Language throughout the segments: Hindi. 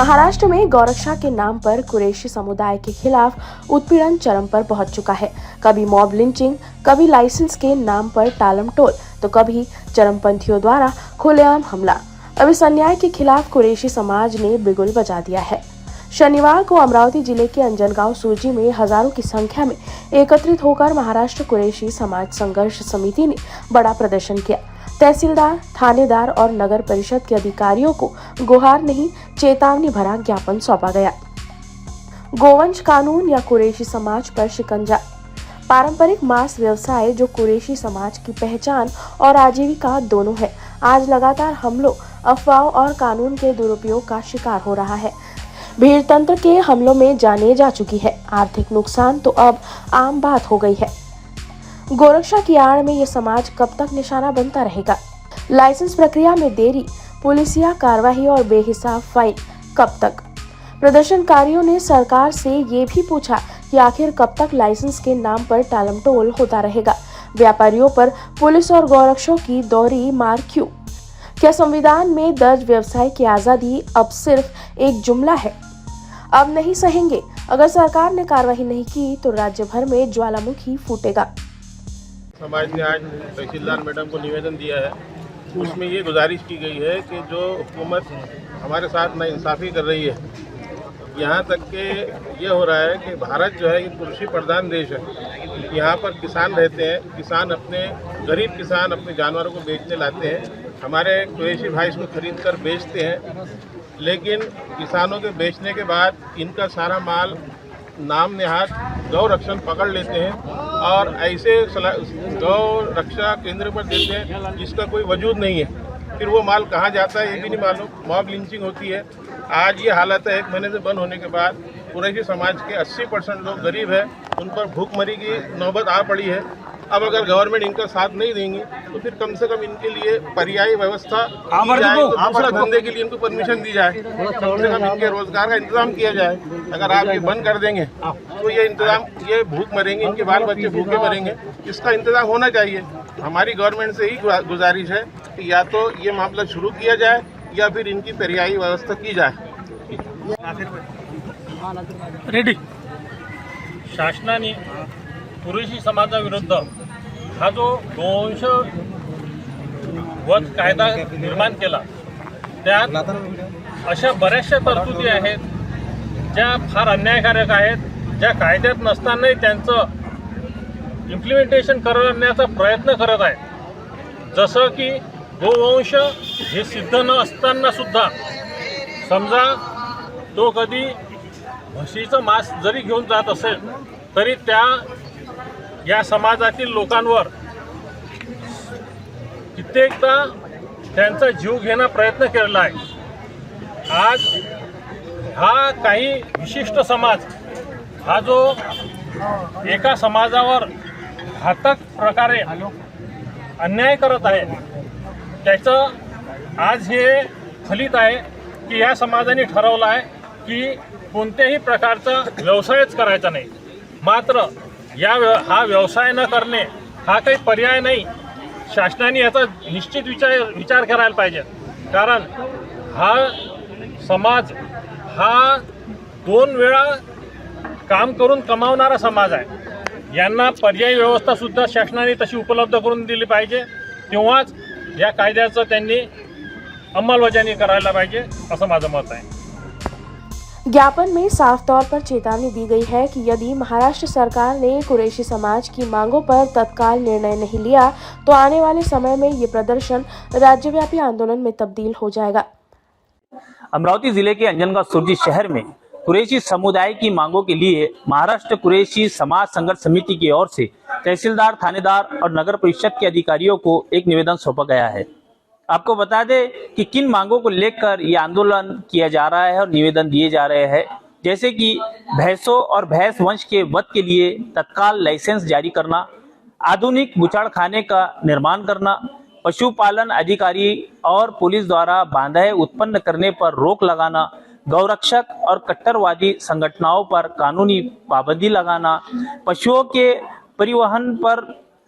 महाराष्ट्र में गौरक्षा के नाम पर कुरैशी समुदाय के खिलाफ उत्पीड़न चरम पर पहुंच चुका है। कभी मॉब लिंचिंग, कभी लाइसेंस के नाम पर टालमटोल, तो कभी चरमपंथियों द्वारा खुलेआम हमला। अब इस अन्याय के खिलाफ कुरैशी समाज ने बिगुल बजा दिया है। शनिवार को अमरावती जिले के अंजनगांव सूजी में हजारों की संख्या में एकत्रित होकर महाराष्ट्र कुरैशी समाज संघर्ष समिति ने बड़ा प्रदर्शन किया। तहसीलदार, थानेदार और नगर परिषद के अधिकारियों को गुहार नहीं, चेतावनी भरा ज्ञापन सौंपा गया। गोवंश कानून या कुरैशी समाज पर शिकंजा। पारंपरिक मांस व्यवसाय जो कुरैशी समाज की पहचान और आजीविका दोनों है, आज लगातार हमलों, अफवाहों और कानून के दुरुपयोग का शिकार हो रहा है। भीड़ तंत्र के हमलों में जाने जा चुकी है। आर्थिक नुकसान तो अब आम बात हो गई है। गोरक्षा की आड़ में ये समाज कब तक निशाना बनता रहेगा? लाइसेंस प्रक्रिया में देरी, पुलिसिया कार्रवाई और बेहिसाब फाइन कब तक? प्रदर्शनकारियों ने सरकार से ये भी पूछा कि आखिर कब तक लाइसेंस के नाम पर टालमटोल होता रहेगा? व्यापारियों पर पुलिस और गौरक्षकों की दोहरी मार क्यों? क्या संविधान में दर्ज व्यवसाय की आजादी अब सिर्फ एक जुमला है? अब नहीं सहेंगे। अगर सरकार ने कार्रवाई नहीं की तो राज्य भर में ज्वालामुखी फूटेगा। समाज ने आज तहसीलदार मैडम को निवेदन दिया है। उसमें ये गुजारिश की गई है कि जो हुकूमत हमारे साथ नाइंसाफ़ी कर रही है, यहाँ तक कि ये हो रहा है कि भारत जो है ये कृषि प्रधान देश है। यहाँ पर किसान रहते हैं, किसान अपने गरीब किसान अपने जानवरों को बेचने लाते हैं। हमारे कुरैशी भाई इसको खरीद कर बेचते हैं, लेकिन किसानों के बेचने के बाद इनका सारा माल नाम नेहात गौ रक्षण पकड़ लेते हैं और ऐसे गौ रक्षा केंद्र पर देते हैं जिसका कोई वजूद नहीं है। फिर वो माल कहाँ जाता है ये भी नहीं मालूम। मॉब लिंचिंग होती है। आज ये हालत है, 1 महीने से बंद होने के बाद कुरैशी समाज के 80% लोग गरीब हैं, उन पर भूखमरी की नौबत आ पड़ी है। अब अगर गवर्नमेंट इनका साथ नहीं देंगी तो फिर कम से कम इनके लिए पर्यायी व्यवस्था की जाए, तो दूसरा धंधे के लिए इनको परमिशन दी जाए, कम से कम इनके रोजगार का इंतजाम किया जाए। अगर आप ये बंद कर देंगे तो ये भूख मरेंगे, इनके बाल बच्चे भूखे मरेंगे। इसका इंतजाम होना चाहिए। हमारी गवर्नमेंट से ही गुजारिश है कि या तो ये मामला शुरू किया जाए या फिर इनकी पर्यायी व्यवस्था की जाए। रेडी। शासनाने कुरैशी समाजाविरुद्ध हा जो गोवंश वध कायदा निर्माण केला, त्यात अशा बऱ्याचशा तरतुदी आहेत ज्या फार अन्यायकारक आहेत, ज्या कायद्यात नसतानाही त्यांचं इम्प्लिमेंटेशन करण्याचा प्रयत्न करत आहे। जसं की गोवंश हे सिद्ध न असताना सुद्धा समजा तो कधी म्हशीचं मांस जरी घेऊन जात असेल तरी या समाजातील लोकांवर कित्येकदा त्यांचा जीव घेण्याचा प्रयत्न केलेला आहे। आज हा काही विशिष्ट समाज हा जो एका समाजावर घातक प्रकारे अन्याय करत आहे, त्याचं आज हे फलित आहे की या समाजाने ठरवलं आहे की कोणत्याही प्रकारचा व्यवसायच करायचा नाही। मात्र हा व्यवसाय न करणे हा काही पर्याय नाही। शासनाने याचा निश्चित विचार करायला पाहिजे, कारण हा समाज हा 2 वेळा काम करून कमावणारा समाज आहे। यांना पर्यायी व्यवस्था सुद्धा शासनाने तशी उपलब्ध करून दिली पाहिजे, तेव्हाच या कायद्याचं त्यांनी अंमलबजावणी करायला पाहिजे असं माझं मत आहे। ज्ञापन में साफ तौर पर चेतावनी दी गई है कि यदि महाराष्ट्र सरकार ने कुरैशी समाज की मांगों पर तत्काल निर्णय नहीं लिया तो आने वाले समय में ये प्रदर्शन राज्यव्यापी आंदोलन में तब्दील हो जाएगा। अमरावती जिले के अंजनगांव सुरजी शहर में कुरैशी समुदाय की मांगों के लिए महाराष्ट्र कुरैशी समाज संघर्ष समिति की ओर से तहसीलदार, थानेदार और नगर परिषद के अधिकारियों को एक निवेदन सौंपा गया है। आपको बता दें कि किन मांगों को लेकर ये आंदोलन किया जा रहा है और निवेदन दिए जा रहे हैं, जैसे कि भैंसों और भैंस वंश के वध के लिए तत्काल लाइसेंस जारी करना, आधुनिक बुचाड़खाने का निर्माण करना, पशुपालन अधिकारी और पुलिस द्वारा बाधाएं उत्पन्न करने पर रोक लगाना, गौरक्षक और कट्टरवादी संगठनों पर कानूनी पाबंदी लगाना, पशुओं के परिवहन पर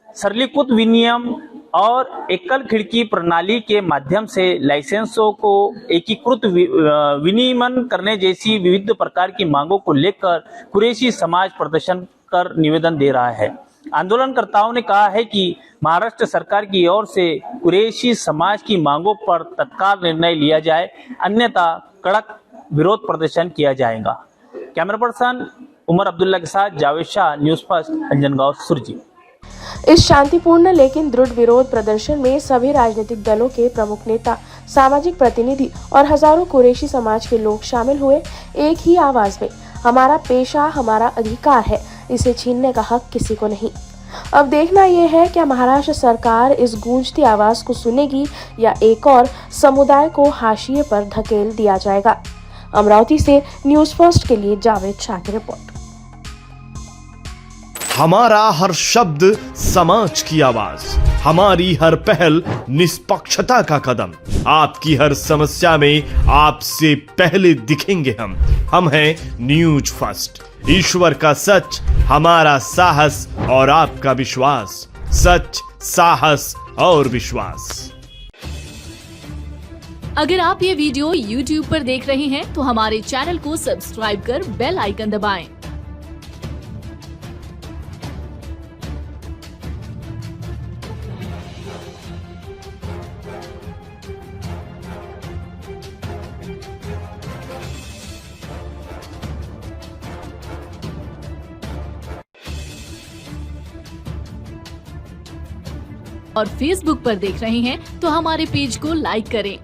सरलीकृत विनियम और एकल खिड़की प्रणाली के माध्यम से लाइसेंसों को एकीकृत विनियमन करने जैसी विविध प्रकार की मांगों को लेकर कुरैशी समाज प्रदर्शन कर निवेदन दे रहा है। आंदोलनकर्ताओं ने कहा है कि महाराष्ट्र सरकार की ओर से कुरैशी समाज की मांगों पर तत्काल निर्णय लिया जाए, अन्यथा कड़क विरोध प्रदर्शन किया जाएगा। कैमरा पर्सन उमर अब्दुल्ला के साथ जावेद शाह, न्यूज़ फर्स्ट, अंजनगांव, सुरजी। इस शांतिपूर्ण लेकिन दृढ़ विरोध प्रदर्शन में सभी राजनीतिक दलों के प्रमुख नेता, सामाजिक प्रतिनिधि और हजारों कुरैशी समाज के लोग शामिल हुए। एक ही आवाज में, हमारा पेशा हमारा अधिकार है, इसे छीनने का हक किसी को नहीं। अब देखना यह है क्या महाराष्ट्र सरकार इस गूंजती आवाज को सुनेगी या एक और समुदाय को हाशिए पर धकेल दिया जाएगा। अमरावती से न्यूज़ फर्स्ट के लिए जावेद शाह की रिपोर्ट। हमारा हर शब्द समाज की आवाज, हमारी हर पहल निष्पक्षता का कदम। आपकी हर समस्या में आपसे पहले दिखेंगे हम हैं न्यूज फर्स्ट। ईश्वर का सच, हमारा साहस और आपका विश्वास। सच, साहस और विश्वास। अगर आप ये वीडियो YouTube पर देख रहे हैं तो हमारे चैनल को सब्सक्राइब कर बेल आइकन दबाएं। और Facebook पर देख रहे हैं तो हमारे पेज को लाइक करें।